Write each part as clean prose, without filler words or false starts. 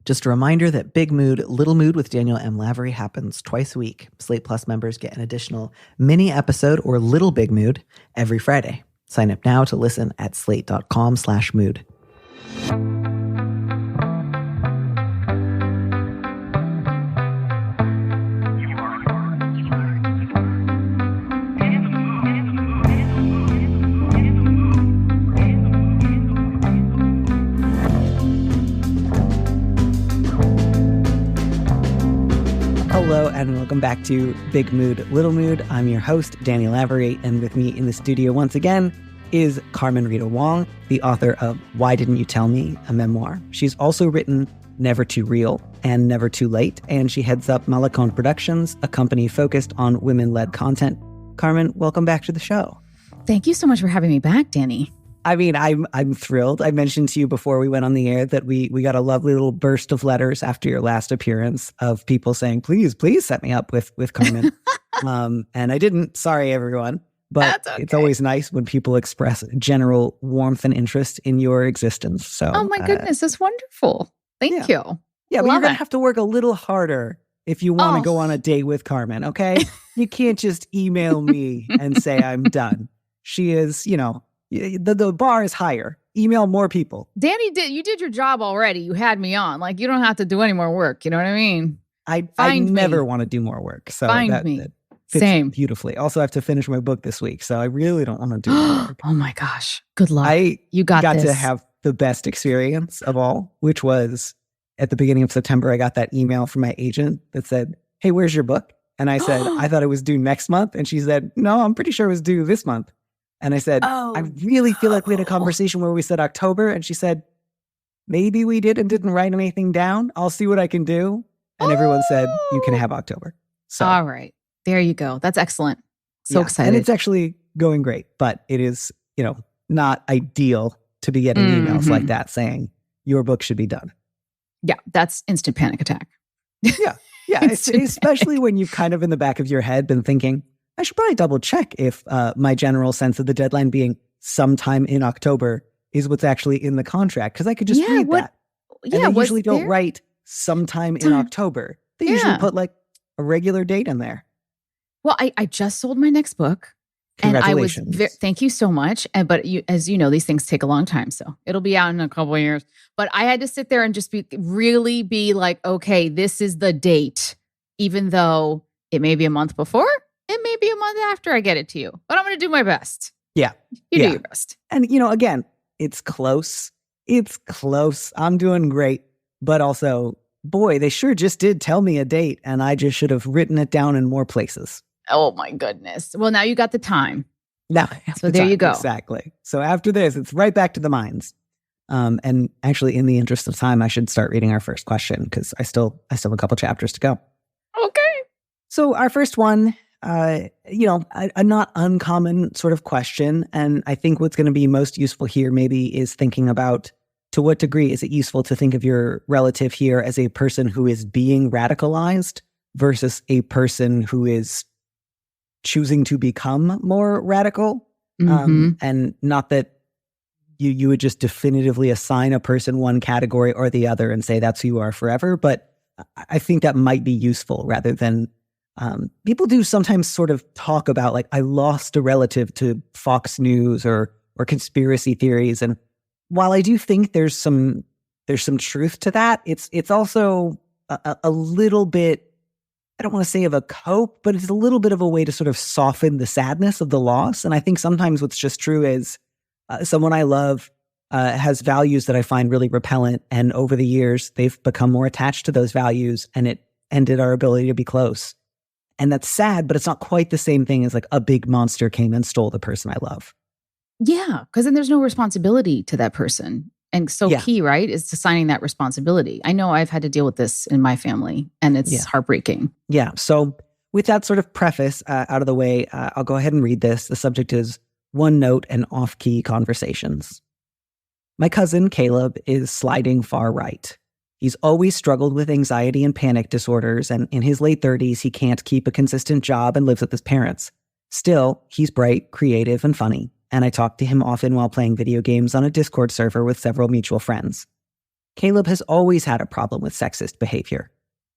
Just a reminder that Big Mood, Little Mood with Daniel M. Lavery happens twice a week. Slate Plus members get an additional mini episode or Little Big Mood every Friday. Sign up now to listen at slate.com/mood. Hello and welcome back to Big Mood, Little Mood. I'm your host, Danny Lavery, and with me in the studio once again is Carmen Rita Wong, the author of Why Didn't You Tell Me, a memoir. She's also written Never Too Real and Never Too Late, and she heads up Malecon Productions, a company focused on women-led content. Carmen, welcome back to the show. Thank you so much for having me back, Danny. I mean, I'm thrilled. I mentioned to you before we went on the air that we got a lovely little burst of letters after your last appearance of people saying, please set me up with Carmen. And I didn't. Sorry, everyone. But Okay. It's always nice when people express general warmth and interest in your existence. So, oh my goodness, that's wonderful. Thank you. Yeah, but you're going to have to work a little harder if you want to go on a date with Carmen, okay? You can't just email me and say I'm done. She is, the bar is higher. Email more people. Danny, you did your job already. You had me on. Like, you don't have to do any more work. You know what I mean? I never want to do me work. So Find me. That fits Same. Beautifully. Also, I have to finish my book this week, so I really don't want to do more work. Oh my gosh. Good luck. You got this. to have the best experience of all, which was at the beginning of September, I got that email from my agent that said, hey, where's your book? And I said, I thought it was due next month. And she said, no, I'm pretty sure it was due this month. And I said, I really feel like we had a conversation where we said October. And she said, maybe we did and didn't write anything down. I'll see what I can do. And everyone said, you can have October. So, all right. There you go. That's excellent. So excited. And it's actually going great. But it is, not ideal to be getting emails like that saying your book should be done. Yeah, that's instant panic attack. Yeah. Especially when you've kind of in the back of your head been thinking, I should probably double check if my general sense of the deadline being sometime in October is what's actually in the contract. Because I could just read that. And they usually don't write sometime in October. They usually put like a regular date in there. Well, I just sold my next book. Congratulations. And thank you so much. But as you know, these things take a long time. So it'll be out in a couple of years. But I had to sit there and just really be like, okay, this is the date. Even though it may be a month before. It may be a month after I get it to you, but I'm going to do my best. Yeah. You do your best. And, again, it's close. It's close. I'm doing great. But also, boy, they sure just did tell me a date and I just should have written it down in more places. Oh, my goodness. Well, now you got the time. Now, so there you go. Exactly. So after this, it's right back to the mines. And actually, in the interest of time, I should start reading our first question because I still have a couple chapters to go. Okay. So our first one, a not uncommon sort of question. And I think what's going to be most useful here maybe is thinking about to what degree is it useful to think of your relative here as a person who is being radicalized versus a person who is choosing to become more radical. And not that you would just definitively assign a person one category or the other and say that's who you are forever. But I think that might be useful rather than people do sometimes sort of talk about like I lost a relative to Fox News or conspiracy theories, and while I do think there's some truth to that, it's also a little bit, I don't want to say of a cope, but it's a little bit of a way to sort of soften the sadness of the loss. And I think sometimes what's just true is someone I love has values that I find really repellent, and over the years they've become more attached to those values, and it ended our ability to be close. And that's sad, but it's not quite the same thing as like a big monster came and stole the person I love. Yeah, because then there's no responsibility to that person. And key, right, is assigning that responsibility. I know I've had to deal with this in my family, and it's heartbreaking. Yeah. So with that sort of preface out of the way, I'll go ahead and read this. The subject is one note and off-key conversations. My cousin, Caleb, is sliding far right. He's always struggled with anxiety and panic disorders, and in his late 30s, he can't keep a consistent job and lives with his parents. Still, he's bright, creative, and funny, and I talk to him often while playing video games on a Discord server with several mutual friends. Caleb has always had a problem with sexist behavior.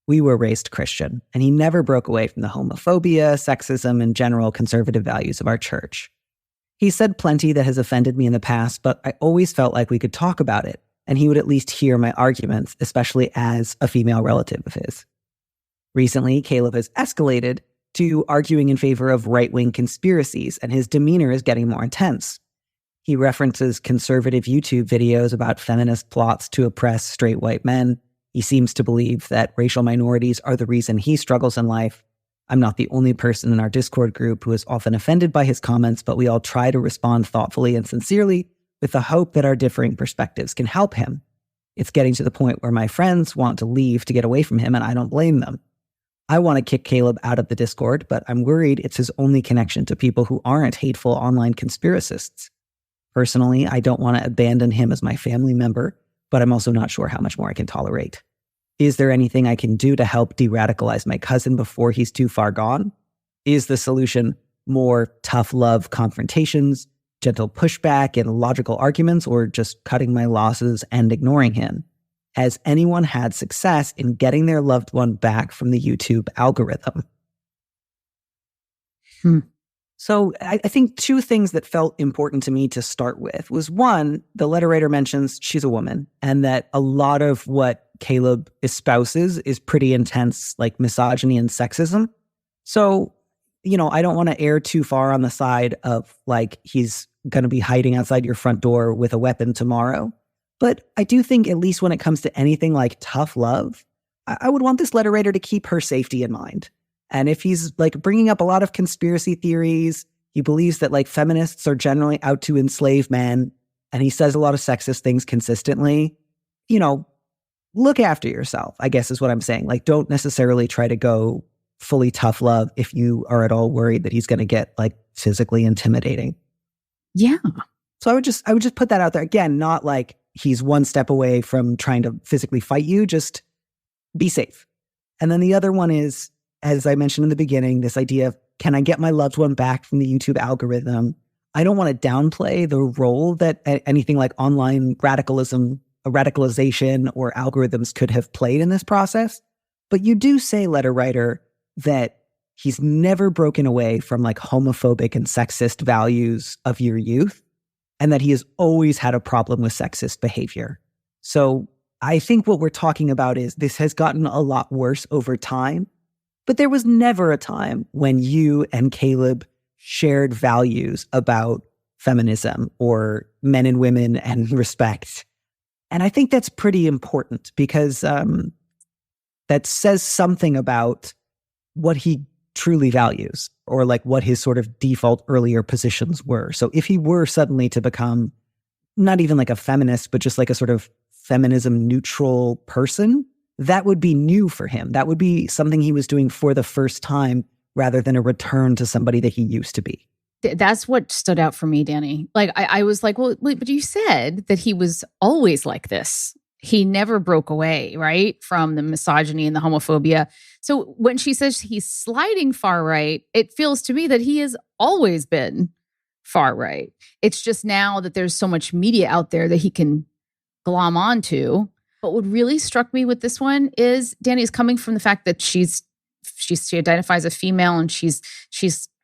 We were raised Christian, and he never broke away from the homophobia, sexism, and general conservative values of our church. He said plenty that has offended me in the past, but I always felt like we could talk about it, and he would at least hear my arguments, especially as a female relative of his. Recently, Caleb has escalated to arguing in favor of right-wing conspiracies, and his demeanor is getting more intense. He references conservative YouTube videos about feminist plots to oppress straight white men. He seems to believe that racial minorities are the reason he struggles in life. I'm not the only person in our Discord group who is often offended by his comments, but we all try to respond thoughtfully and sincerely with the hope that our differing perspectives can help him. It's getting to the point where my friends want to leave to get away from him, and I don't blame them. I want to kick Caleb out of the Discord, but I'm worried it's his only connection to people who aren't hateful online conspiracists. Personally, I don't want to abandon him as my family member, but I'm also not sure how much more I can tolerate. Is there anything I can do to help de-radicalize my cousin before he's too far gone? Is the solution more tough love confrontations, gentle pushback, and logical arguments, or just cutting my losses and ignoring him? Has anyone had success in getting their loved one back from the YouTube algorithm? So I think two things that felt important to me to start with was, one, the letter writer mentions she's a woman and that a lot of what Caleb espouses is pretty intense, like misogyny and sexism. So, I don't want to err too far on the side of like he's going to be hiding outside your front door with a weapon tomorrow. But I do think, at least when it comes to anything like tough love, I would want this letter writer to keep her safety in mind. And if he's like bringing up a lot of conspiracy theories, he believes that like feminists are generally out to enslave men, and he says a lot of sexist things consistently, look after yourself, I guess is what I'm saying. Like, don't necessarily try to go fully tough love if you are at all worried that he's going to get like physically intimidating. Yeah. So I would just put that out there. Again, not like he's one step away from trying to physically fight you, just be safe. And then the other one is, as I mentioned in the beginning, this idea of, can I get my loved one back from the YouTube algorithm? I don't want to downplay the role that anything like online radicalization or algorithms could have played in this process. But you do say, letter writer, that he's never broken away from like homophobic and sexist values of your youth, and that he has always had a problem with sexist behavior. So I think what we're talking about is this has gotten a lot worse over time, but there was never a time when you and Caleb shared values about feminism or men and women and respect. And I think that's pretty important because that says something about what he truly values, or like what his sort of default earlier positions were. So if he were suddenly to become not even like a feminist, but just like a sort of feminism neutral person, that would be new for him. That would be something he was doing for the first time rather than a return to somebody that he used to be. That's what stood out for me, Danny. Like, I was like, well, but you said that he was always like this. He never broke away, right, from the misogyny and the homophobia. So when she says he's sliding far right, it feels to me that he has always been far right. It's just now that there's so much media out there that he can glom onto. But what really struck me with this one is Danny's coming from the fact that she identifies as a female, and she's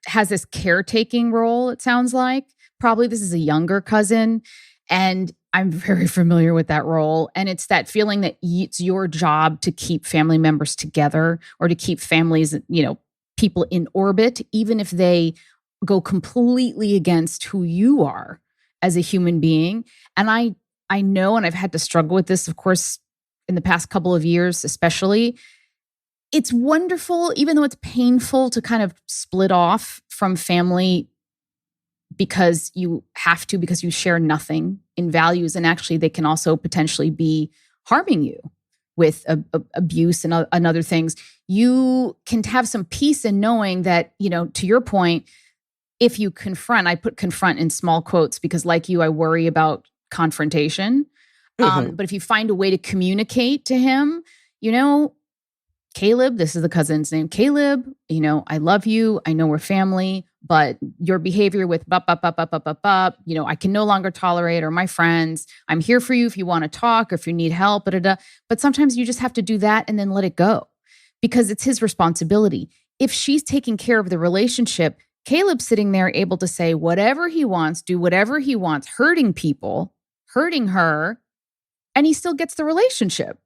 has this caretaking role, it sounds like. Probably this is a younger cousin. And I'm very familiar with that role. And it's that feeling that it's your job to keep family members together, or to keep families, people in orbit, even if they go completely against who you are as a human being. And I know, and I've had to struggle with this, of course, in the past couple of years, especially. It's wonderful, even though it's painful to kind of split off from family because you have to, because you share nothing in values. And actually, they can also potentially be harming you with abuse and other things. You can have some peace in knowing that, to your point, if you confront, I put confront in small quotes because like you, I worry about confrontation. But if you find a way to communicate to him, Caleb, this is the cousin's name, Caleb, I love you. I know we're family, but your behavior with I can no longer tolerate, or my friends, I'm here for you if you want to talk or if you need help, but sometimes you just have to do that and then let it go because it's his responsibility. If she's taking care of the relationship, Caleb's sitting there able to say whatever he wants, do whatever he wants, hurting people, hurting her, and he still gets the relationship.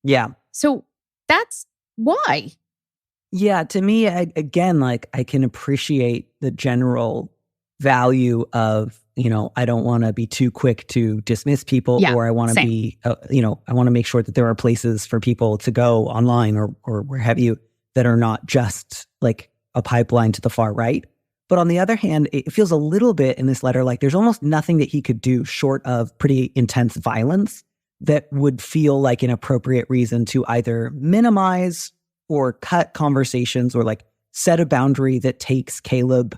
Yeah. So that's why. Yeah, to me, again, like I can appreciate the general value of, I don't want to be too quick to dismiss people, or I want to be, I want to make sure that there are places for people to go online or where have you that are not just like a pipeline to the far right. But on the other hand, it feels a little bit in this letter like there's almost nothing that he could do short of pretty intense violence that would feel like an appropriate reason to either minimize or cut conversations or like set a boundary that takes Caleb,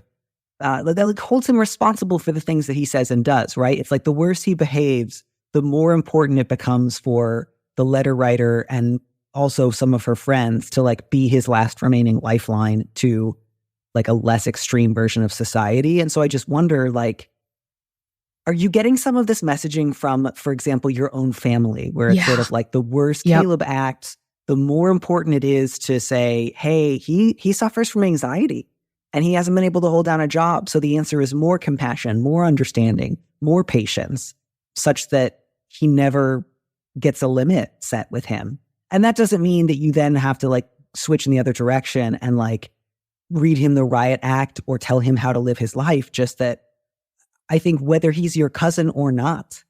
that like holds him responsible for the things that he says and does, right? It's like the worse he behaves, the more important it becomes for the letter writer and also some of her friends to like be his last remaining lifeline to like a less extreme version of society. And so I just wonder, like, are you getting some of this messaging from, for example, your own family, where it's sort of like the worse Caleb acts, the more important it is to say, hey, he suffers from anxiety and he hasn't been able to hold down a job. So the answer is more compassion, more understanding, more patience, such that he never gets a limit set with him. And that doesn't mean that you then have to like switch in the other direction and like read him the riot act or tell him how to live his life. Just that I think whether he's your cousin or not,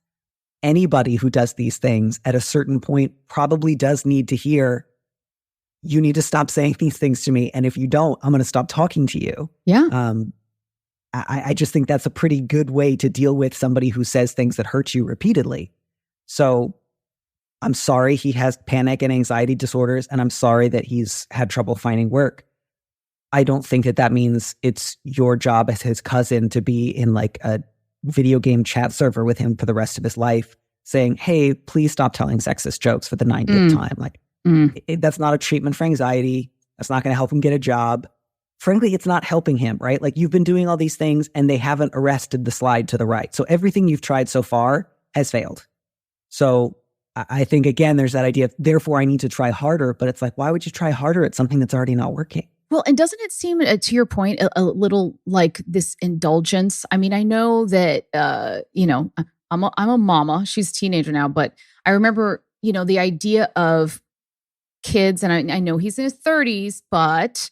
anybody who does these things at a certain point probably does need to hear, you need to stop saying these things to me. And if you don't, I'm going to stop talking to you. Yeah. I just think that's a pretty good way to deal with somebody who says things that hurt you repeatedly. So I'm sorry he has panic and anxiety disorders, and I'm sorry that he's had trouble finding work. I don't think that means it's your job as his cousin to be in like a video game chat server with him for the rest of his life saying, hey, please stop telling sexist jokes for the 90th time. Like that's not a treatment for anxiety. That's not going to help him get a job. Frankly, it's not helping him, right? Like you've been doing all these things and they haven't arrested the slide to the right. So everything you've tried so far has failed. So I think, again, there's that idea of, therefore, I need to try harder. But it's like, why would you try harder at something that's already not working? Well, and doesn't it seem, to your point, a little like this indulgence? I mean, I know that, I'm a mama. She's a teenager now. But I remember, the idea of kids, and I know he's in his 30s, but...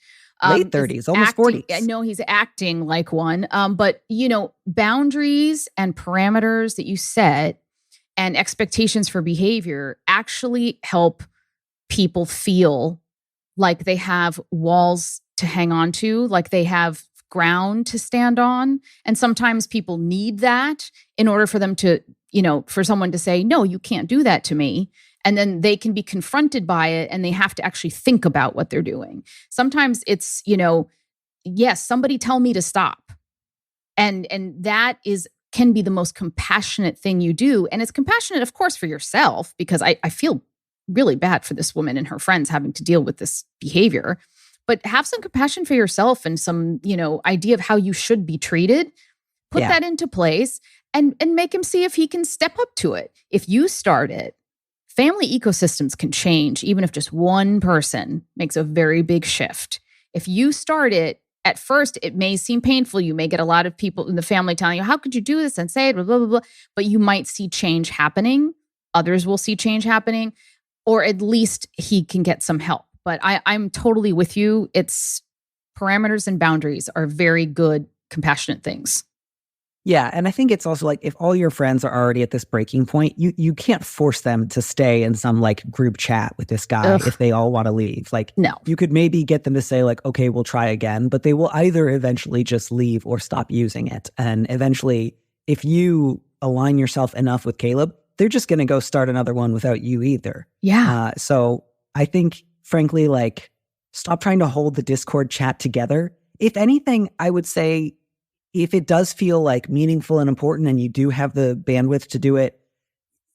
late 30s, almost 40s. I know he's acting like one. But, boundaries and parameters that you set and expectations for behavior actually help people feel like they have walls to hang on to, like they have ground to stand on. And sometimes people need that in order for them to, for someone to say, no, you can't do that to me. And then they can be confronted by it and they have to actually think about what they're doing. Sometimes it's, yes, somebody tell me to stop. And that can be the most compassionate thing you do. And it's compassionate, of course, for yourself, because I feel really bad for this woman and her friends having to deal with this behavior. But have some compassion for yourself and some, idea of how you should be treated. Put that into place and make him see if he can step up to it. If you start it, family ecosystems can change, even if just one person makes a very big shift. If you start it, at first, it may seem painful. You may get a lot of people in the family telling you, how could you do this and say it, blah, blah, blah. But you might see change happening. Others will see change happening, or at least he can get some help. But I'm totally with you. It's parameters and boundaries are very good, compassionate things. Yeah, and I think it's also like if all your friends are already at this breaking point, you can't force them to stay in some like group chat with this guy if they all want to leave. Like, no. You could maybe get them to say like, okay, we'll try again, but they will either eventually just leave or stop using it. And eventually, if you align yourself enough with Caleb, they're just going to go start another one without you either. Yeah. So I think, frankly, like, stop trying to hold the Discord chat together. If anything, I would say, if it does feel like meaningful and important and you do have the bandwidth to do it,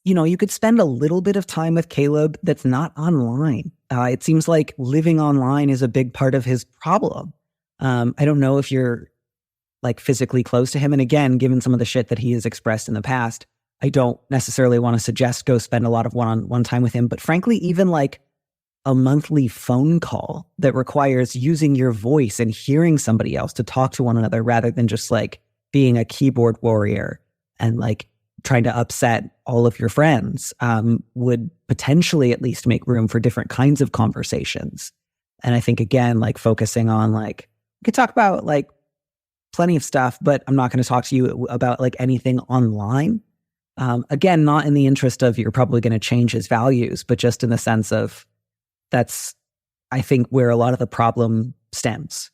you could spend a little bit of time with Caleb that's not online. It seems like living online is a big part of his problem. I don't know if you're like physically close to him. And again, given some of the shit that he has expressed in the past, I don't necessarily want to suggest go spend a lot of one-on-one time with him. But frankly, even like a monthly phone call that requires using your voice and hearing somebody else to talk to one another rather than just like being a keyboard warrior and like trying to upset all of your friends, would potentially at least make room for different kinds of conversations. And I think, again, like focusing on like, we could talk about like plenty of stuff, but I'm not going to talk to you about like anything online. Again, not in the interest of you're probably going to change his values, but just in the sense of that's, I think, where a lot of the problem stems.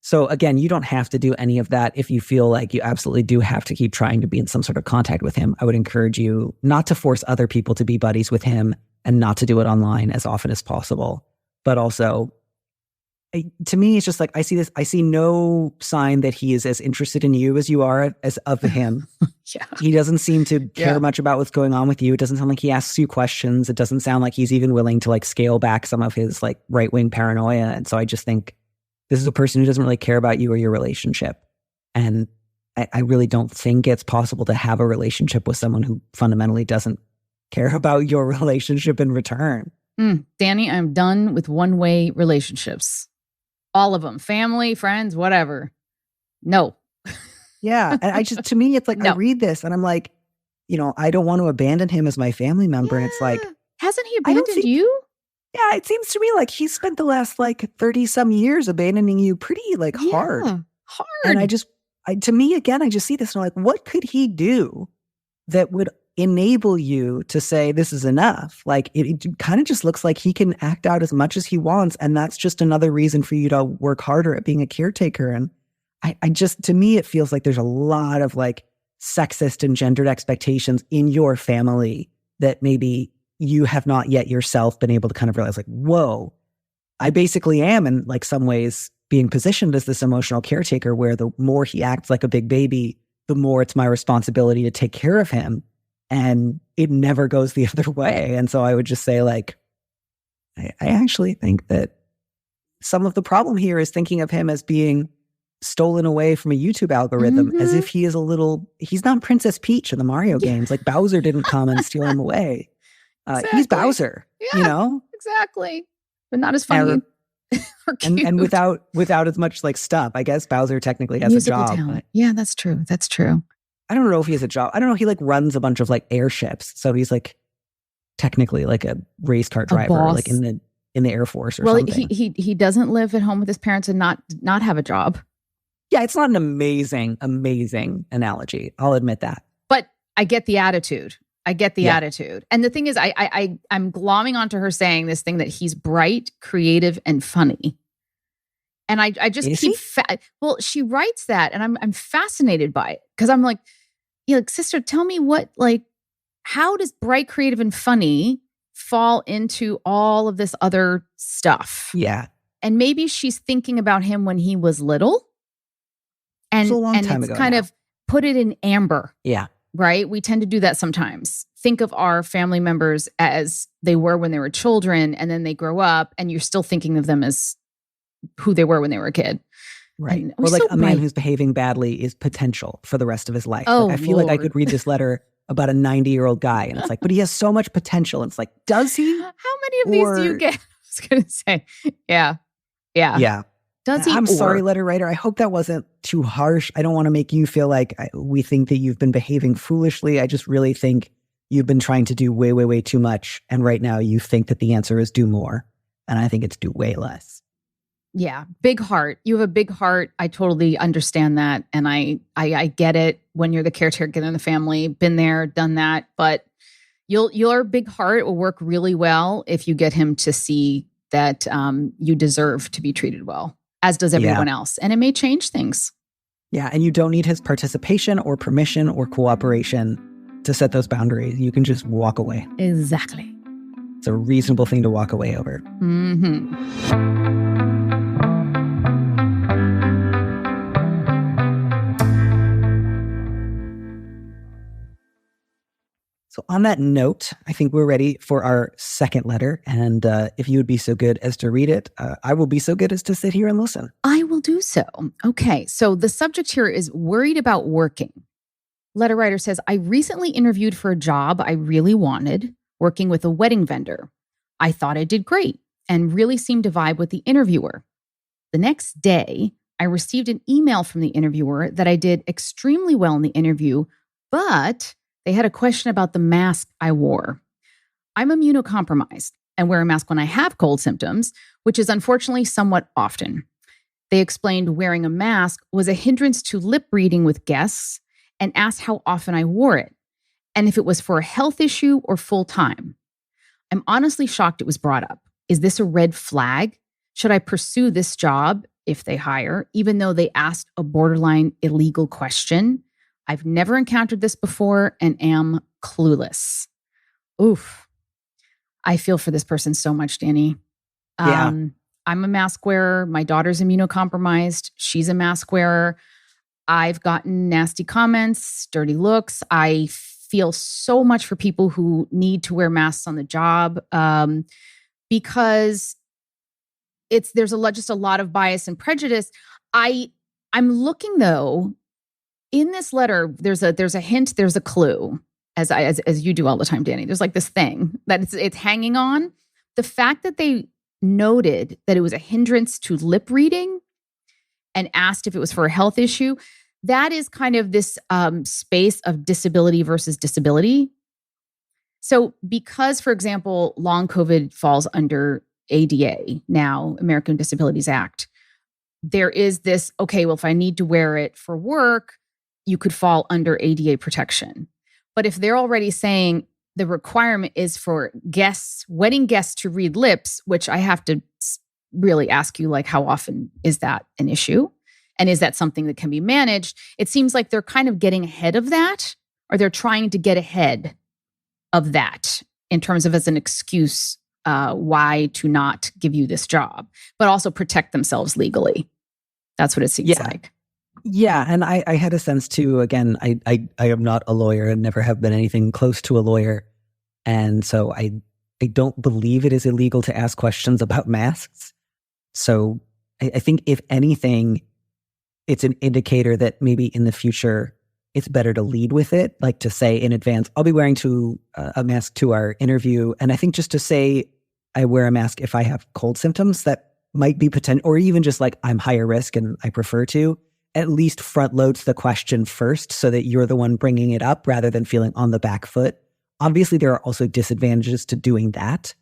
So again, you don't have to do any of that. If you feel like you absolutely do have to keep trying to be in some sort of contact with him, I would encourage you not to force other people to be buddies with him and not to do it online as often as possible. But also, to me, it's just like, I see no sign that he is as interested in you as you are as of him. Yeah. He doesn't seem to care much about what's going on with you. It doesn't sound like he asks you questions. It doesn't sound like he's even willing to like scale back some of his like right-wing paranoia. And so I just think this is a person who doesn't really care about you or your relationship. And I really don't think it's possible to have a relationship with someone who fundamentally doesn't care about your relationship in return. Danny, I'm done with one-way relationships. All of them. Family, friends, whatever. No. Yeah. And I just, to me, it's like, no. I read this and I'm like, you know, I don't want to abandon him as my family member. And it's like, hasn't he abandoned you? Yeah, it seems to me like he spent the last like 30 some years abandoning you pretty like hard. And to me, again, I just see this and I'm like, what could he do that would enable you to say this is enough? Like it kind of just looks like he can act out as much as he wants. And that's just another reason for you to work harder at being a caretaker. And I just, to me, it feels like there's a lot of like sexist and gendered expectations in your family that maybe you have not yet yourself been able to kind of realize like, whoa, I basically am in like some ways being positioned as this emotional caretaker where the more he acts like a big baby, the more it's my responsibility to take care of him. And it never goes the other way. And so I would just say like, I actually think that some of the problem here is thinking of him as being stolen away from a YouTube algorithm as if he is he's not Princess Peach in the Mario games. Like Bowser didn't come and steal him away. Exactly. He's Bowser, you know? Exactly. But not as funny. And without as much like stuff. I guess Bowser technically has musical a job. Talent. Yeah, that's true. That's true. I don't know if he has a job. I don't know. He like runs a bunch of like airships. So he's like technically like a race car driver, like in the Air Force or something. Well, he doesn't live at home with his parents and not have a job. Yeah, it's not an amazing analogy. I'll admit that. But I get the attitude. Attitude. And the thing is, I'm glomming onto her saying this thing that he's bright, creative, and funny. And I just keep, well, she writes that and I'm fascinated by it. Cause I'm like, sister, tell me how does bright, creative, and funny fall into all of this other stuff? Yeah. And maybe she's thinking about him when he was little. And, it was a long time ago kind now. of put it in amber. Yeah. Right? We tend to do that sometimes. Think of our family members as they were when they were children, and then they grow up, and you're still thinking of them as who they were when they were a kid. Right. Or like a man who's behaving badly is potential for the rest of his life. Oh, I feel like I could read this letter about a 90-year-old guy, and it's like, but he has so much potential. And it's like, does he? How many of these do you get? I was going to say, yeah. Does he? I'm sorry, letter writer. I hope that wasn't too harsh. I don't want to make you feel like we think that you've been behaving foolishly. I just really think you've been trying to do way, way, way too much. And right now you think that the answer is do more. And I think it's do way less. Yeah. Big heart. You have a big heart. I totally understand that. And I get it when you're the caretaker in the family. Been there, done that. But your big heart will work really well if you get him to see that you deserve to be treated well, as does everyone else. And it may change things. Yeah. And you don't need his participation or permission or cooperation to set those boundaries. You can just walk away. Exactly. It's a reasonable thing to walk away over. So on that note, I think we're ready for our second letter. And if you would be so good as to read it, I will be so good as to sit here and listen. I will do so. Okay, so the subject here is worried about working. Letter writer says, I recently interviewed for a job I really wanted, working with a wedding vendor. I thought I did great and really seemed to vibe with the interviewer. The next day, I received an email from the interviewer that I did extremely well in the interview, but they had a question about the mask I wore. I'm immunocompromised and wear a mask when I have cold symptoms, which is unfortunately somewhat often. They explained wearing a mask was a hindrance to lip reading with guests and asked how often I wore it and if it was for a health issue or full time. I'm honestly shocked it was brought up. Is this a red flag? Should I pursue this job if they hire, even though they asked a borderline illegal question? I've never encountered this before and am clueless. Oof. I feel for this person so much, Danny. Yeah. I'm a mask wearer. My daughter's immunocompromised. She's a mask wearer. I've gotten nasty comments, dirty looks. I feel so much for people who need to wear masks on the job because there's just a lot of bias and prejudice. I'm looking though in this letter. There's a hint. There's a clue, as you do all the time, Danny. There's like this thing that it's hanging on. The fact that they noted that it was a hindrance to lip reading and asked if it was for a health issue, that is kind of this space of disability versus disability. So because, for example, long COVID falls under ADA, now American Disabilities Act, there is this, okay, well, if I need to wear it for work, you could fall under ADA protection. But if they're already saying the requirement is for guests, wedding guests to read lips, which I have to really ask you, like, how often is that an issue? And is that something that can be managed? It seems like they're kind of getting ahead of that, or they're trying to get ahead of that in terms of as an excuse why to not give you this job, but also protect themselves legally. That's what it seems like. Yeah. And I had a sense too, again, I am not a lawyer and never have been anything close to a lawyer. And so I don't believe it is illegal to ask questions about masks. So I think if anything, it's an indicator that maybe in the future, it's better to lead with it, like to say in advance, I'll be wearing a mask to our interview. And I think just to say I wear a mask if I have cold symptoms, that might be potential, or even just like I'm higher risk and I prefer to, at least front loads the question first so that you're the one bringing it up rather than feeling on the back foot. Obviously, there are also disadvantages to doing that.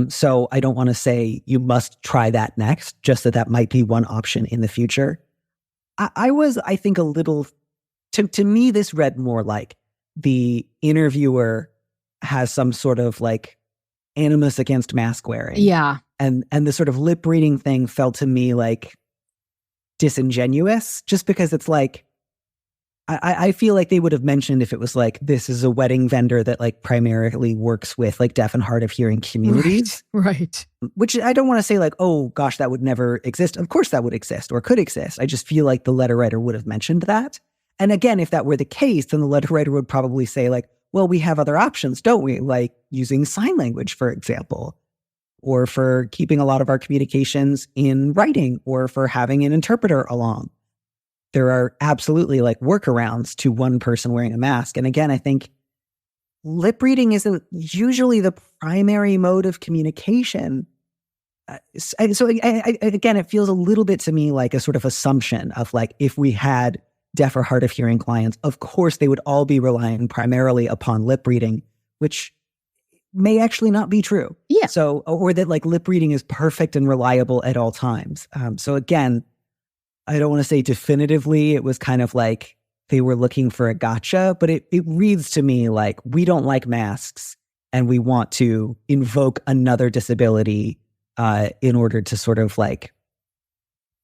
So I don't want to say you must try that next, just that might be one option in the future. I think, a little, to me, this read more like the interviewer has some sort of like animus against mask wearing. Yeah. And the sort of lip reading thing felt to me like disingenuous, just because it's like, I feel like they would have mentioned if it was like, this is a wedding vendor that like primarily works with like deaf and hard of hearing communities. Right. Which I don't want to say like, oh gosh, that would never exist. Of course that would exist or could exist. I just feel like the letter writer would have mentioned that. And again, if that were the case, then the letter writer would probably say like, well, we have other options, don't we? Like using sign language, for example, or for keeping a lot of our communications in writing, or for having an interpreter along. There are absolutely like workarounds to one person wearing a mask. And again, I think lip reading isn't usually the primary mode of communication. So again, it feels a little bit to me like a sort of assumption of like, if we had deaf or hard of hearing clients, of course they would all be relying primarily upon lip reading, which may actually not be true. Yeah. So, or that like lip reading is perfect and reliable at all times. So again, I don't want to say definitively it was kind of like they were looking for a gotcha, but it reads to me like we don't like masks and we want to invoke another disability in order to sort of like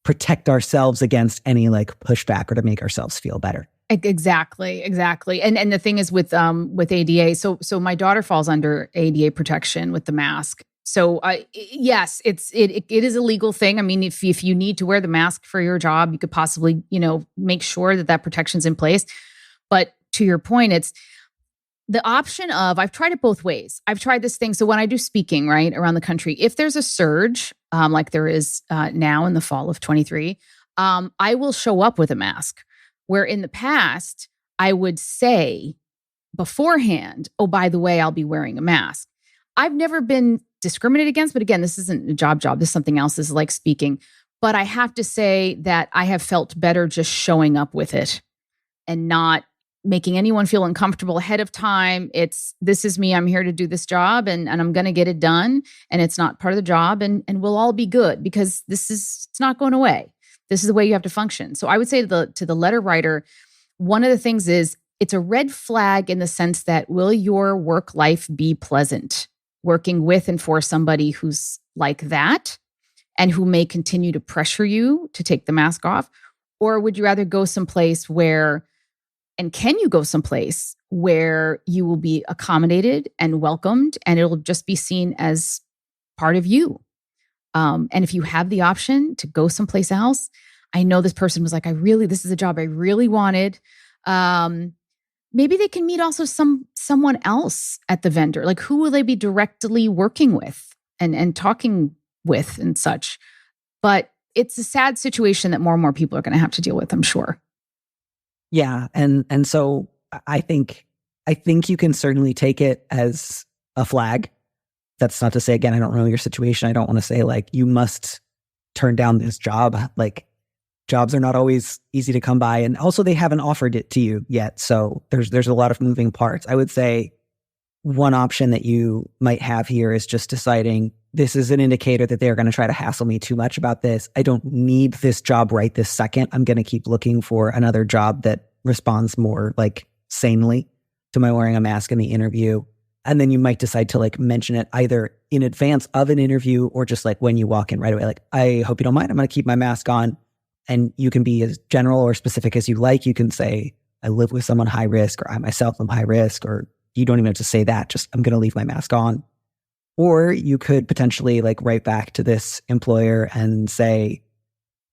protect ourselves against any like pushback or to make ourselves feel better. Exactly. And the thing is with ADA, so my daughter falls under ADA protection with the mask. So yes, it is a legal thing. I mean, if you need to wear the mask for your job, you could possibly, make sure that protection's in place. But to your point, the option of, I've tried it both ways. I've tried this thing. So when I do speaking, right, around the country, if there's a surge, like there is now in the fall of 23, I will show up with a mask. Where in the past, I would say beforehand, oh, by the way, I'll be wearing a mask. I've never been discriminated against, but again, this isn't a job. This is something else. This is like speaking. But I have to say that I have felt better just showing up with it and not making anyone feel uncomfortable ahead of time. This is me. I'm here to do this job and I'm going to get it done. And it's not part of the job and we'll all be good because it's not going away. This is the way you have to function. So I would say to the letter writer, one of the things is it's a red flag in the sense that will your work life be pleasant working with and for somebody who's like that and who may continue to pressure you to take the mask off? Or would you rather go someplace where, and can you go someplace where you will be accommodated and welcomed and it'll just be seen as part of you? And if you have the option to go someplace else, I know this person was like, this is a job I really wanted. Maybe they can meet also someone else at the vendor. Like who will they be directly working with and talking with and such? But it's a sad situation that more and more people are going to have to deal with, I'm sure. Yeah. And so I think you can certainly take it as a flag. That's not to say, again, I don't know your situation. I don't want to say like, you must turn down this job. Like jobs are not always easy to come by. And also they haven't offered it to you yet. So there's a lot of moving parts. I would say one option that you might have here is just deciding this is an indicator that they're going to try to hassle me too much about this. I don't need this job right this second. I'm going to keep looking for another job that responds more like sanely to my wearing a mask in the interview. And then you might decide to like mention it either in advance of an interview or just like when you walk in right away. Like, I hope you don't mind. I'm going to keep my mask on. And you can be as general or specific as you like. You can say, I live with someone high risk, or I myself am high risk, or you don't even have to say that. Just, I'm going to leave my mask on. Or you could potentially like write back to this employer and say,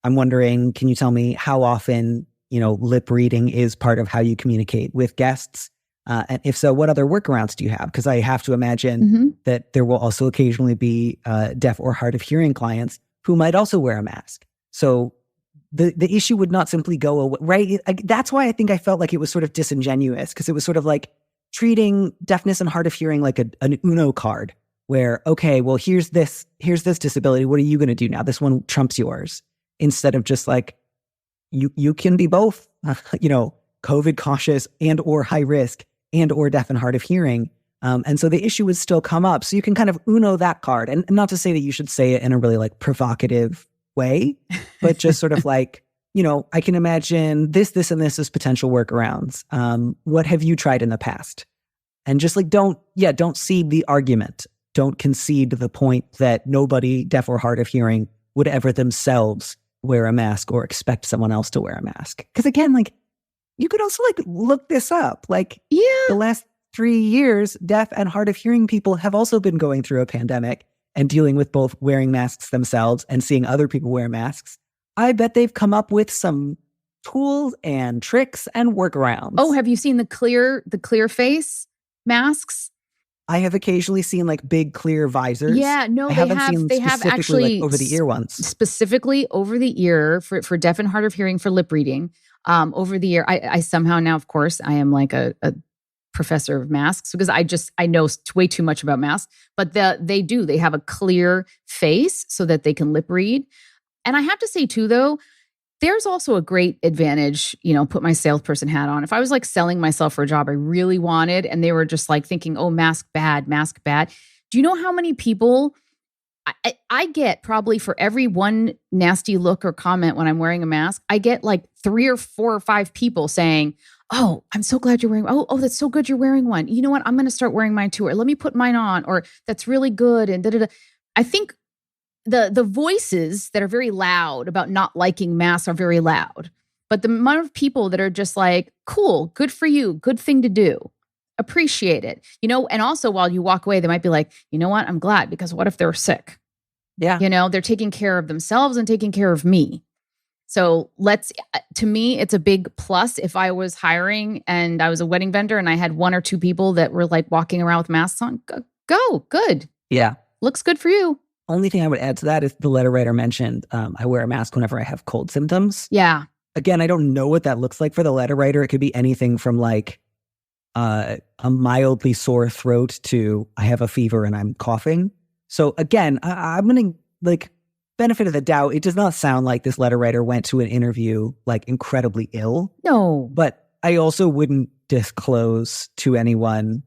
I'm wondering, can you tell me how often, lip reading is part of how you communicate with guests? And if so, what other workarounds do you have? Because I have to imagine that there will also occasionally be deaf or hard of hearing clients who might also wear a mask. So the issue would not simply go away, right? That's why I think I felt like it was sort of disingenuous, because it was sort of like treating deafness and hard of hearing like an Uno card where, okay, well, here's this disability. What are you going to do now? This one trumps yours. Instead of just like, you can be both, COVID cautious and or high risk and or deaf and hard of hearing. And so the issue would still come up. So you can kind of Uno that card. And not to say that you should say it in a really like provocative way, but just sort of like, I can imagine this, and this as potential workarounds. What have you tried in the past? And just like, don't cede the argument. Don't concede the point that nobody deaf or hard of hearing would ever themselves wear a mask or expect someone else to wear a mask. Because again, like, you could also like look this up. Like, the last 3 years, deaf and hard of hearing people have also been going through a pandemic and dealing with both wearing masks themselves and seeing other people wear masks. I bet they've come up with some tools and tricks and workarounds. Oh, have you seen the clear face masks? I have occasionally seen like big clear visors. Yeah, no, they have actually like over the ear ones. Specifically over the ear for deaf and hard of hearing for lip reading. Over the ear, I somehow now, of course, I am like a professor of masks because I know way too much about masks. But they have a clear face so that they can lip read. And I have to say too, though, there's also a great advantage, put my salesperson hat on. If I was like selling myself for a job I really wanted and they were just like thinking, oh, mask bad. Do you know how many people I get probably for every one nasty look or comment when I'm wearing a mask, I get like 3 or 4 or 5 people saying, oh, I'm so glad you're wearing, oh, that's so good you're wearing one. You know what? I'm going to start wearing mine too. Or let me put mine on. Or that's really good. And da-da-da. I think the voices that are very loud about not liking masks are very loud. But the amount of people that are just like, cool, good for you, good thing to do. Appreciate it. And also while you walk away, they might be like, you know what? I'm glad, because what if they're sick? Yeah. They're taking care of themselves and taking care of me. So to me, it's a big plus. If I was hiring and I was a wedding vendor and I had one or two people that were like walking around with masks on, go, good. Yeah. Looks good for you. Only thing I would add to that is the letter writer mentioned, I wear a mask whenever I have cold symptoms. Yeah. Again, I don't know what that looks like for the letter writer. It could be anything from like a mildly sore throat to I have a fever and I'm coughing. So again, I'm going to like benefit of the doubt. It does not sound like this letter writer went to an interview like incredibly ill. No. But I also wouldn't disclose to anyone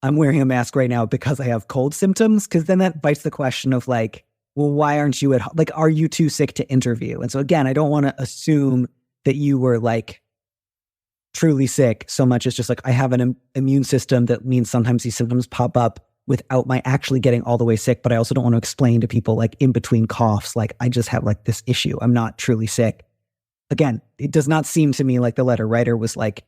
I'm wearing a mask right now because I have cold symptoms, because then that bites the question of like, well, why aren't you like, are you too sick to interview? And so again, I don't want to assume that you were like truly sick so much as just like, I have an immune system that means sometimes these symptoms pop up without my actually getting all the way sick. But I also don't want to explain to people like in between coughs, like I just have like this issue. I'm not truly sick. Again, it does not seem to me like the letter writer was like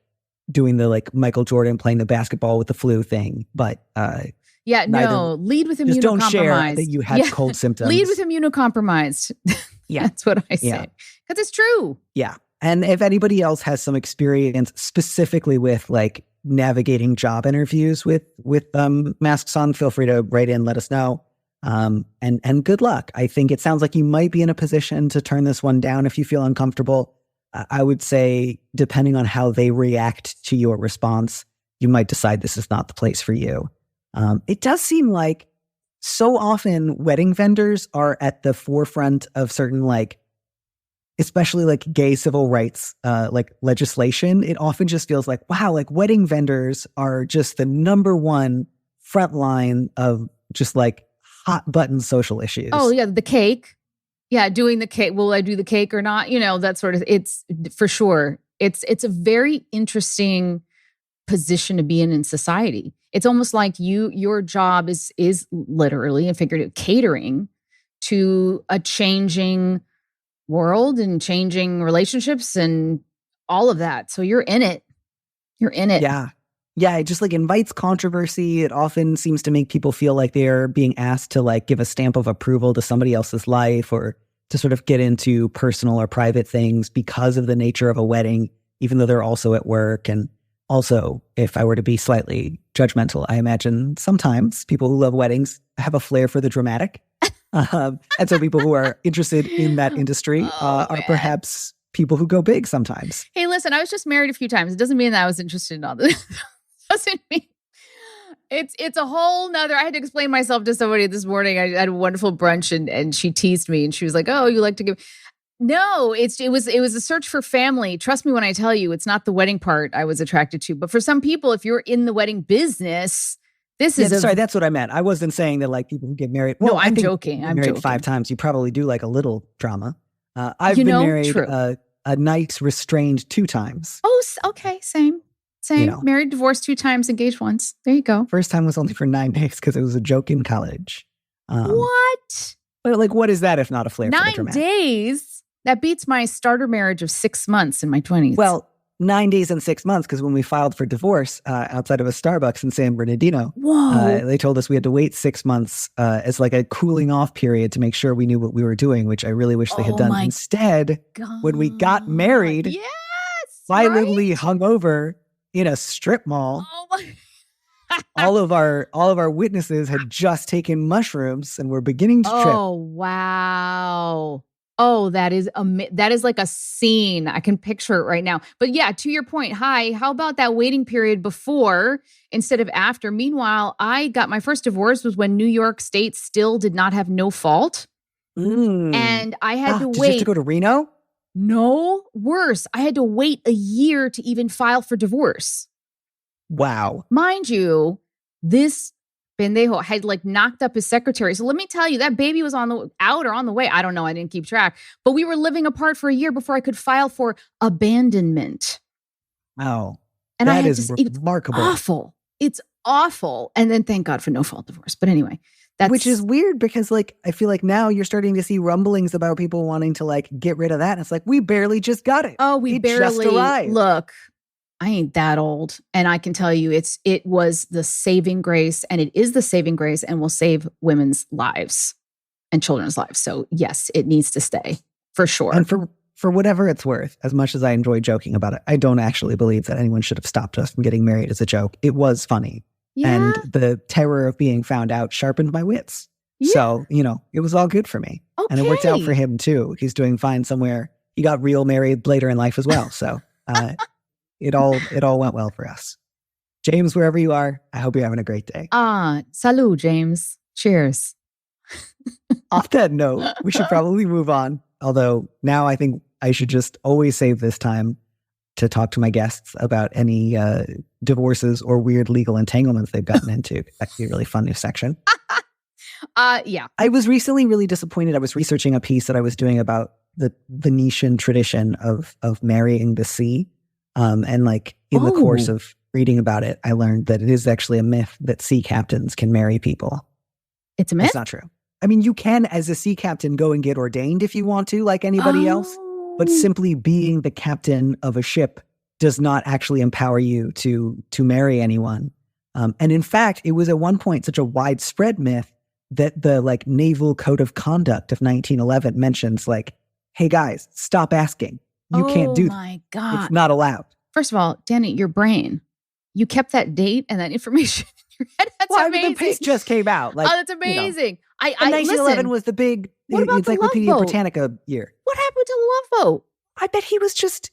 doing the like Michael Jordan playing the basketball with the flu thing. But lead with immunocompromised. Just don't share that you had cold symptoms. Lead with immunocompromised. Yeah. That's what I say. Because it's true. Yeah. And if anybody else has some experience specifically with like navigating job interviews with masks on, feel free to write in, let us know. And good luck. I think it sounds like you might be in a position to turn this one down if you feel uncomfortable. I would say, depending on how they react to your response, you might decide this is not the place for you. It does seem like so often wedding vendors are at the forefront of certain like, especially like gay civil rights, like legislation. It often just feels like, wow, like wedding vendors are just the number one front line of just like hot button social issues. Oh yeah, the cake. Yeah, doing the cake. Will I do the cake or not? You know, that sort of, it's for sure. It's a very interesting position to be in society. It's almost like your job is literally and figuratively catering to a changing world and changing relationships and all of that. So you're in it. You're in it. Yeah. Yeah, it just like invites controversy. It often seems to make people feel like they're being asked to like give a stamp of approval to somebody else's life or to sort of get into personal or private things because of the nature of a wedding, even though they're also at work. And also, if I were to be slightly judgmental, I imagine sometimes people who love weddings have a flair for the dramatic. And so people who are interested in that industry are perhaps people who go big sometimes. Hey, listen, I was just married a few times. It doesn't mean that I was interested in all this. Doesn't mean it's a whole nother. I had to explain myself to somebody this morning. I had a wonderful brunch and she teased me and she was like, "Oh, you like to give." No, it was a search for family. Trust me when I tell you, it's not the wedding part I was attracted to. But for some people, if you're in the wedding business, this is sorry. That's what I meant. I wasn't saying that like people who get married. Well, no, I'm joking. I'm married joking. 5 times. You probably do like a little drama. I've been married a nice restrained 2 times. Oh, okay, same. You know. Married, divorced 2 times, engaged once. There you go. First time was only for 9 days because it was a joke in college. What? But like, what is that if not a flair for the 9 dramatic? days? That beats my starter marriage of 6 months in my 20s. Well, 9 days and 6 months because when we filed for divorce outside of a Starbucks in San Bernardino, they told us we had to wait 6 months as like a cooling off period to make sure we knew what we were doing, which I really wish they had done. Instead, when we got married, violently hungover in a strip mall. Oh my. all of our witnesses had just taken mushrooms and were beginning to trip. Oh, wow. Oh, that is like a scene. I can picture it right now. But yeah, to your point, how about that waiting period before instead of after? Meanwhile, I got my first divorce was when New York State still did not have no fault. And I had to wait. Did you have to go to Reno? No, worse. I had to wait a year to even file for divorce. Wow. Mind you, this pendejo had like knocked up his secretary. So let me tell you, that baby was on the way. I don't know. I didn't keep track. But we were living apart for a year before I could file for abandonment. Wow. And that is remarkable. Awful. It's awful. And then thank God for no fault divorce. But anyway. Which is weird because like, I feel like now you're starting to see rumblings about people wanting to like get rid of that. And it's like, we barely just got it. Oh, we barely just arrived. Look, I ain't that old. And I can tell you it was the saving grace and it is the saving grace and will save women's lives and children's lives. So yes, it needs to stay for sure. And for whatever it's worth, as much as I enjoy joking about it, I don't actually believe that anyone should have stopped us from getting married as a joke. It was funny. Yeah. And the terror of being found out sharpened my wits. Yeah. So, it was all good for me. Okay. And it worked out for him too. He's doing fine somewhere. He got real married later in life as well. So it all went well for us. James, wherever you are, I hope you're having a great day. Salud, James. Cheers. Off that note, we should probably move on. Although now I think I should just always save this time to talk to my guests about any divorces or weird legal entanglements they've gotten into. That could be a really fun new section. Yeah. I was recently really disappointed. I was researching a piece that I was doing about the Venetian tradition of marrying the sea. And like in the course of reading about it, I learned that it is actually a myth that sea captains can marry people. It's a myth? That's not true. I mean, you can, as a sea captain, go and get ordained if you want to, like anybody else. But simply being the captain of a ship does not actually empower you to marry anyone. And in fact, it was at one point such a widespread myth that the like Naval Code of Conduct of 1911 mentions like, hey guys, stop asking. You can't do that. Oh my God. It's not allowed. First of all, Danny, your brain, you kept that date and that information in your head. That's amazing. I mean, the piece just came out. Like, that's amazing. And 1911 was the big Encyclopedia Britannica year. What happened to the Love Boat? I bet he was just,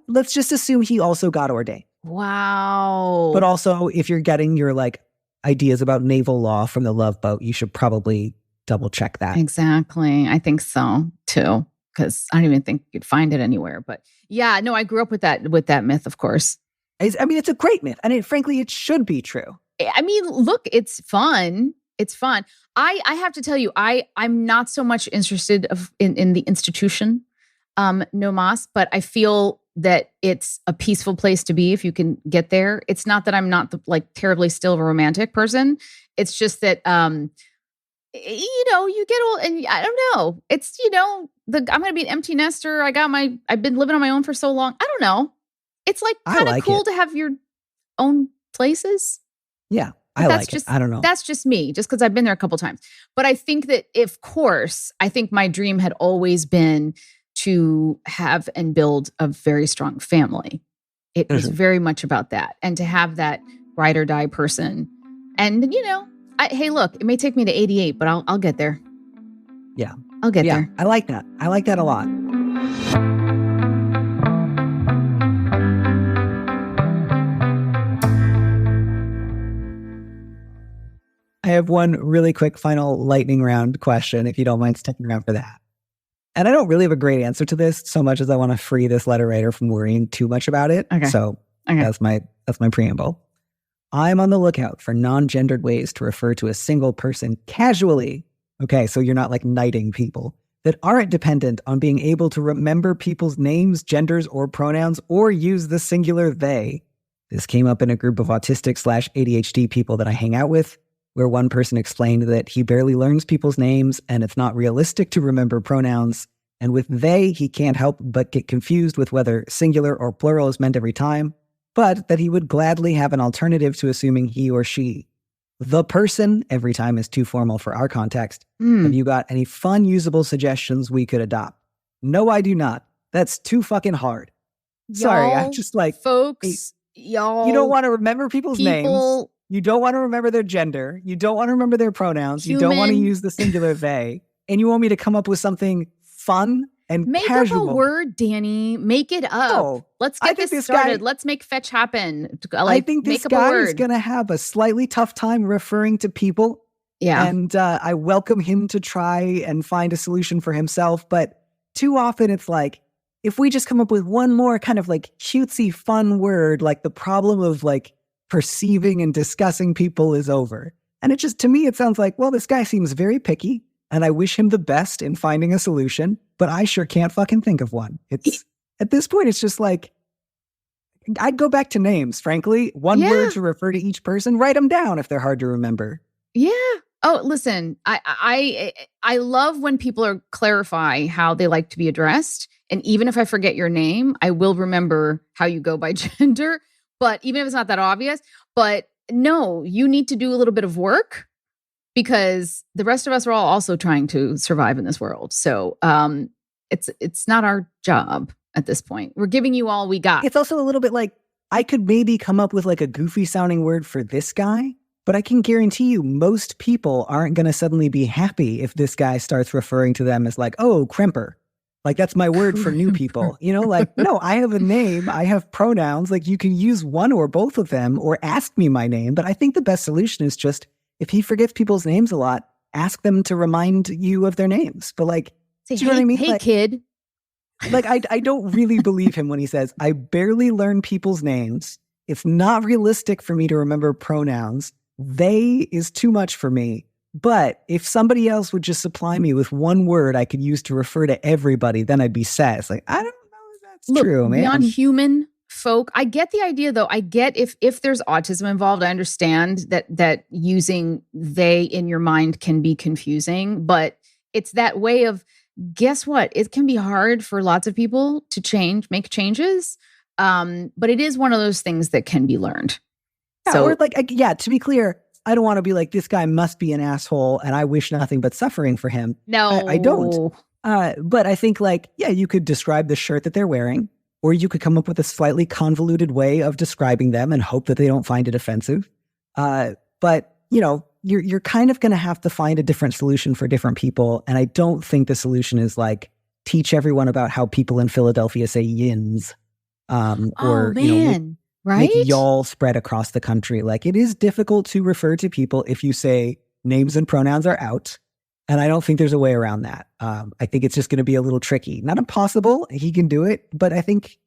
let's just assume he also got ordained. Wow. But also, if you're getting your like ideas about naval law from the Love Boat, you should probably double check that. Exactly. I think so too, because I don't even think you'd find it anywhere. But yeah, no, I grew up with that myth, of course. I mean, it's a great myth, and frankly, it should be true. I mean, look, it's fun. It's fun. I have to tell you, I'm not so much interested in the institution, no mas, but I feel that it's a peaceful place to be if you can get there. It's not that I'm not terribly still a romantic person. It's just that, you get old and I don't know. It's, I'm going to be an empty nester. I've been living on my own for so long. I don't know. It's like kind of cool to have your own places. Yeah. I like it. I don't know. That's just me, just because I've been there a couple times. But I think that, of course, I think my dream had always been to have and build a very strong family. It was very much about that. And to have that ride or die person. And, hey, look, it may take me to 88, but I'll get there. Yeah. I'll get there. I like that. I like that a lot. I have one really quick final lightning round question, if you don't mind sticking around for that. And I don't really have a great answer to this so much as I want to free this letter writer from worrying too much about it. Okay. So that's my preamble. I'm on the lookout for non-gendered ways to refer to a single person casually. Okay, so you're not like knighting people that aren't dependent on being able to remember people's names, genders, or pronouns, or use the singular they. This came up in a group of autistic/ADHD people that I hang out with, where one person explained that he barely learns people's names and it's not realistic to remember pronouns. And with they, he can't help but get confused with whether singular or plural is meant every time, but that he would gladly have an alternative to assuming he or she. The person every time is too formal for our context. Have you got any fun, usable suggestions we could adopt? No, I do not. That's too fucking hard. Sorry, I'm just like... Folks, y'all... You don't want to remember people's names. You don't want to remember their gender. You don't want to remember their pronouns. You don't want to use the singular they. And you want me to come up with something fun and casual. Make up a word, Danny. Make it up. No, Let's get this started. Let's make fetch happen. I think this guy is going to have a slightly tough time referring to people. Yeah. And I welcome him to try and find a solution for himself. But too often it's like, if we just come up with one more kind of like cutesy fun word, like the problem of like perceiving and discussing people is over. And it just, to me, it sounds like, well, this guy seems very picky and I wish him the best in finding a solution, but I sure can't fucking think of one. It's at this point, it's just like, I'd go back to names, frankly. One word to refer to each person, write them down if they're hard to remember. Yeah. Oh, listen, I love when people clarify how they like to be addressed. And even if I forget your name, I will remember how you go by gender. But even if it's not that obvious, but no, you need to do a little bit of work because the rest of us are all also trying to survive in this world. So it's not our job at this point. We're giving you all we got. It's also a little bit like, I could maybe come up with like a goofy sounding word for this guy, but I can guarantee you most people aren't going to suddenly be happy if this guy starts referring to them as like, oh, crimper. Like, that's my word for new people, like, no, I have a name. I have pronouns. Like, you can use one or both of them or ask me my name. But I think the best solution is just, if he forgets people's names a lot, ask them to remind you of their names. But like, say, do you know what I mean? Hey, like, kid. Like, I don't really believe him when he says, I barely learn people's names. It's not realistic for me to remember pronouns. They is too much for me. But if somebody else would just supply me with one word I could use to refer to everybody, then I'd be sad. It's like, I don't know if that's true, man. Beyond human folk, I get the idea, though. I get if there's autism involved, I understand that using they in your mind can be confusing. But it's that way of, guess what? It can be hard for lots of people to make changes. But it is one of those things that can be learned. Yeah, so, or like, to be clear, I don't want to be like, this guy must be an asshole and I wish nothing but suffering for him. No, I don't. But I think like, yeah, you could describe the shirt that they're wearing, or you could come up with a slightly convoluted way of describing them and hope that they don't find it offensive. But you're kind of going to have to find a different solution for different people. And I don't think the solution is like, teach everyone about how people in Philadelphia say yins. Or, right? Make y'all spread across the country. Like, it is difficult to refer to people if you say names and pronouns are out. And I don't think there's a way around that. I think it's just going to be a little tricky. Not impossible. He can do it. But I think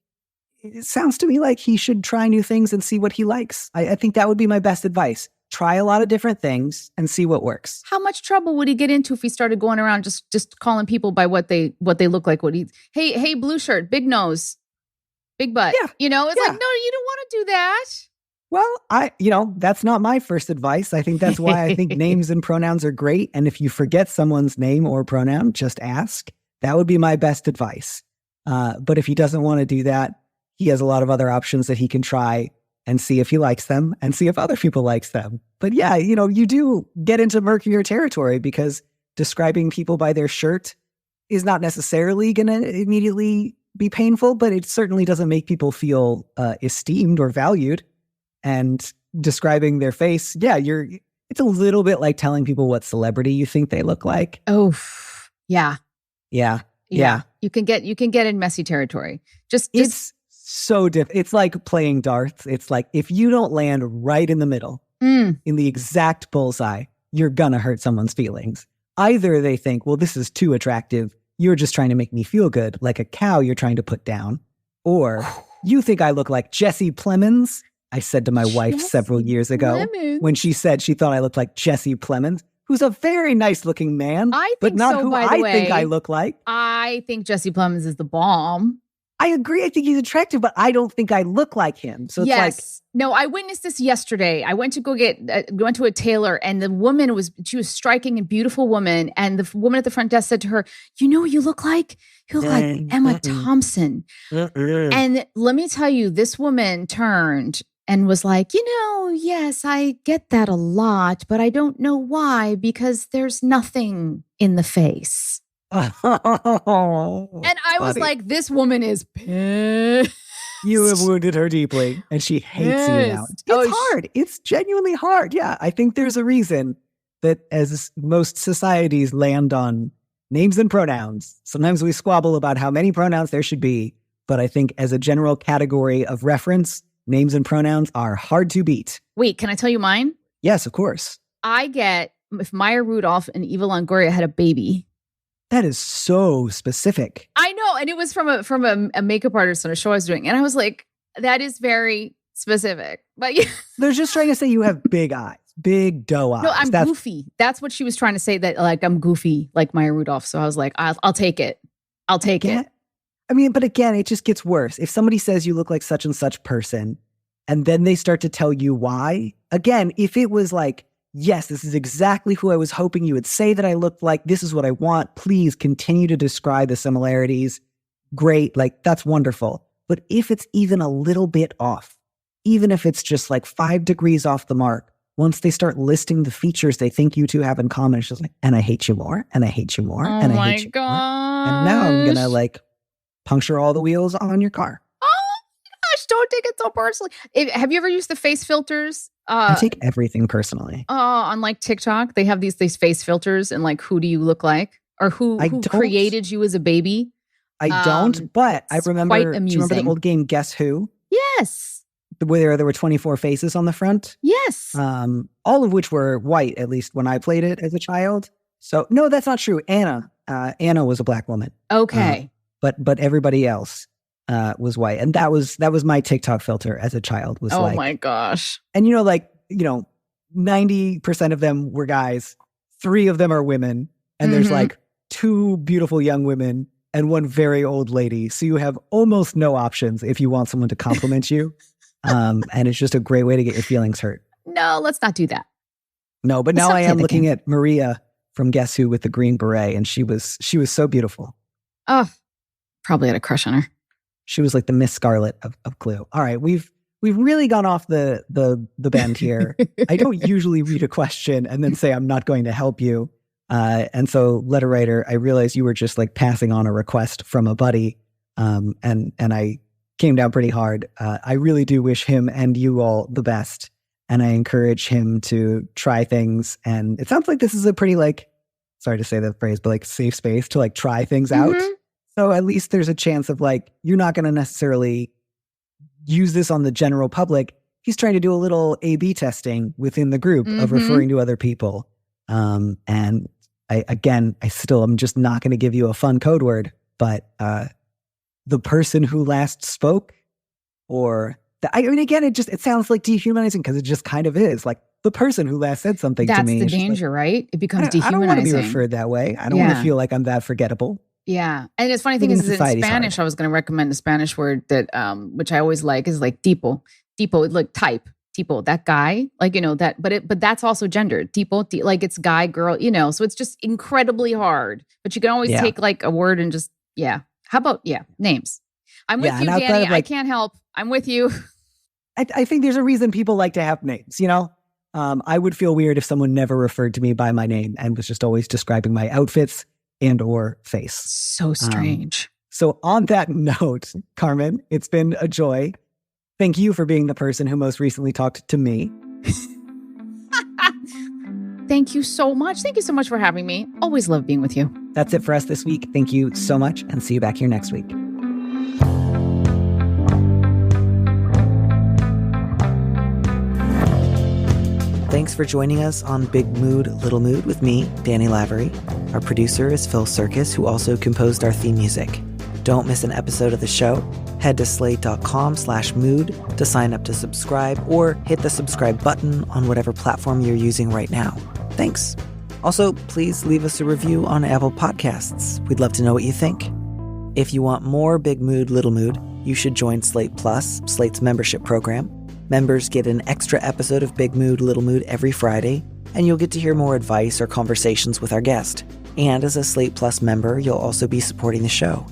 it sounds to me like he should try new things and see what he likes. I think that would be my best advice. Try a lot of different things and see what works. How much trouble would he get into if he started going around just calling people by what they look like? Hey, blue shirt, big nose, big butt. Yeah. It's like, no, you don't want to do that. Well, that's not my first advice. I think that's why I think names and pronouns are great. And if you forget someone's name or pronoun, just ask. That would be my best advice. But if he doesn't want to do that, he has a lot of other options that he can try and see if he likes them and see if other people likes them. But yeah, you do get into murkier territory because describing people by their shirt is not necessarily going to immediately be painful, but it certainly doesn't make people feel esteemed or valued. And describing their face, it's a little bit like telling people what celebrity you think they look like. Oh, yeah. Yeah. You can get in messy territory. It's so different. It's like playing darts. It's like, if you don't land right in the middle, in the exact bullseye, you're gonna hurt someone's feelings. Either they think, well, this is too attractive. You're just trying to make me feel good, like a cow you're trying to put down. Or you think I look like Jesse Plemons. I said to my wife several years ago when she said she thought I looked like Jesse Plemons, who's a very nice looking man, but not who I think I look like. I think Jesse Plemons is the bomb. I agree. I think he's attractive, but I don't think I look like him. So it's no, I witnessed this yesterday. I went to went to a tailor, and the woman she was striking and beautiful woman. And the woman at the front desk said to her, you look like Emma Thompson. And let me tell you, this woman turned and was like, yes, I get that a lot, but I don't know why, because there's nothing in the face. And I was like, this woman is pissed. You have wounded her deeply, and she hates you now. It's hard. It's genuinely hard. Yeah, I think there's a reason that as most societies land on names and pronouns, sometimes we squabble about how many pronouns there should be. But I think as a general category of reference, names and pronouns are hard to beat. Wait, can I tell you mine? Yes, of course. If Maya Rudolph and Eva Longoria had a baby. That is so specific. I know. And it was from a makeup artist on a show I was doing. And I was like, that is very specific. But yeah. They're just trying to say you have big eyes, big doe eyes. No, I'm goofy. That's what she was trying to say, that like I'm goofy like Maya Rudolph. So I was like, I'll take it. I'll take it. I mean, but again, it just gets worse. If somebody says you look like such and such person, and then they start to tell you why, again, if it was like, yes, this is exactly who I was hoping you would say that I looked like, this is what I want, please continue to describe the similarities. Great, like that's wonderful. But if it's even a little bit off, even if it's just like 5 degrees off the mark, once they start listing the features they think you two have in common, it's just like, and I hate you more, and I hate you more, and I hate you more. And now I'm going to like puncture all the wheels on your car. Oh my gosh, don't take it so personally. Have you ever used the face filters? I take everything personally. On like TikTok, they have these face filters and like, who do you look like? Or who created you as a baby? I don't, but I remember, quite amusing. Do you remember the old game Guess Who? Yes. Where there were 24 faces on the front? Yes. All of which were white, at least when I played it as a child. So, no, that's not true. Anna was a black woman. Okay. But everybody else was white. And that was my TikTok filter as a child was oh my gosh. And 90% of them were guys. 3 of them are women. And there's like 2 beautiful young women and 1 very old lady. So you have almost no options if you want someone to compliment you. And it's just a great way to get your feelings hurt. No, let's not do that. No, but now I am looking at Maria from Guess Who with the green beret, and she was so beautiful. Oh, probably had a crush on her. She was like the Miss Scarlet of Clue. All right, we've really gone off the bend here. I don't usually read a question and then say I'm not going to help you. And so, letter writer, I realized you were just like passing on a request from a buddy, and I came down pretty hard. I really do wish him and you all the best, and I encourage him to try things. And it sounds like this is a pretty like, sorry to say that phrase, but like safe space to like try things out. So at least there's a chance of like, you're not going to necessarily use this on the general public. He's trying to do a little A/B testing within the group of referring to other people. And I'm just not going to give you a fun code word, but the person who last spoke, or it sounds like dehumanizing because it just kind of is like the person who last said something to me. That's the danger, right? It becomes dehumanizing. I don't want to be referred that way. I don't want to feel like I'm that forgettable. Yeah. And it's funny thing is in Spanish, I was going to recommend a Spanish word that, which I always like is like tipo, like type, tipo, that guy, like, that, but that's also gendered, tipo, like it's guy, girl, so it's just incredibly hard, but you can always take like a word and just, How about, names? I'm with you, Danny. I can't help. I'm with you. I think there's a reason people like to have names, I would feel weird if someone never referred to me by my name and was just always describing my outfits and or face. So strange. So on that note, Carmen, it's been a joy. Thank you for being the person who most recently talked to me. Thank you so much. Thank you so much for having me. Always love being with you. That's it for us this week. Thank you so much, and see you back here next week. Thanks for joining us on Big Mood, Little Mood with me, Danny Lavery. Our producer is Phil Surkis, who also composed our theme music. Don't miss an episode of the show. Head to slate.com/mood to sign up to subscribe, or hit the subscribe button on whatever platform you're using right now. Thanks. Also, please leave us a review on Apple Podcasts. We'd love to know what you think. If you want more Big Mood, Little Mood, you should join Slate Plus, Slate's membership program. Members get an extra episode of Big Mood, Little Mood every Friday, and you'll get to hear more advice or conversations with our guest. And as a Slate Plus member, you'll also be supporting the show.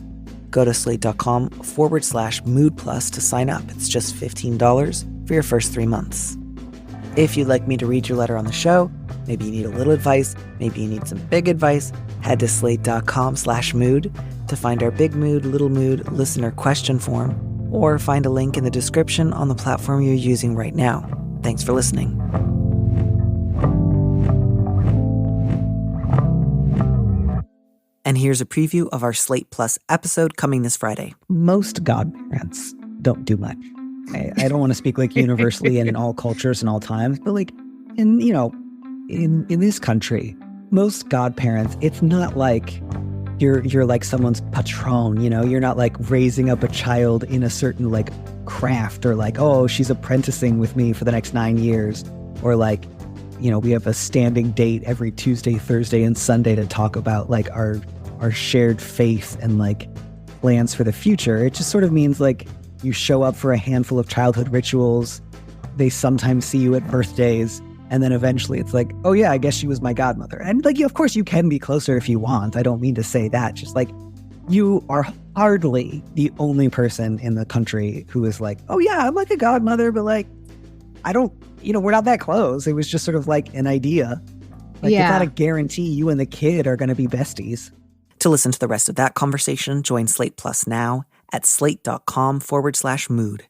Go to slate.com/mood plus to sign up. It's just $15 for your first 3 months. If you'd like me to read your letter on the show, maybe you need a little advice, maybe you need some big advice, head to slate.com/mood to find our Big Mood, Little Mood listener question form, or find a link in the description on the platform you're using right now. Thanks for listening. And here's a preview of our Slate Plus episode coming this Friday. Most godparents don't do much. I don't want to speak like universally and in all cultures and all times, but like in this country, most godparents, it's not like you're like someone's patron, you're not like raising up a child in a certain like craft, or like, oh, she's apprenticing with me for the next 9 years, or like, we have a standing date every Tuesday, Thursday, and Sunday to talk about like our shared faith and like plans for the future. It just sort of means like you show up for a handful of childhood rituals. They sometimes see you at birthdays. And then eventually it's like, oh yeah, I guess she was my godmother. And like, of course you can be closer if you want. I don't mean to say that. Just like, you are hardly the only person in the country who is like, oh yeah, I'm like a godmother, but like, I don't, we're not that close. It was just sort of like an idea. Like, it's not a guarantee you and the kid are going to be besties. To listen to the rest of that conversation, join Slate Plus now at slate.com/mood.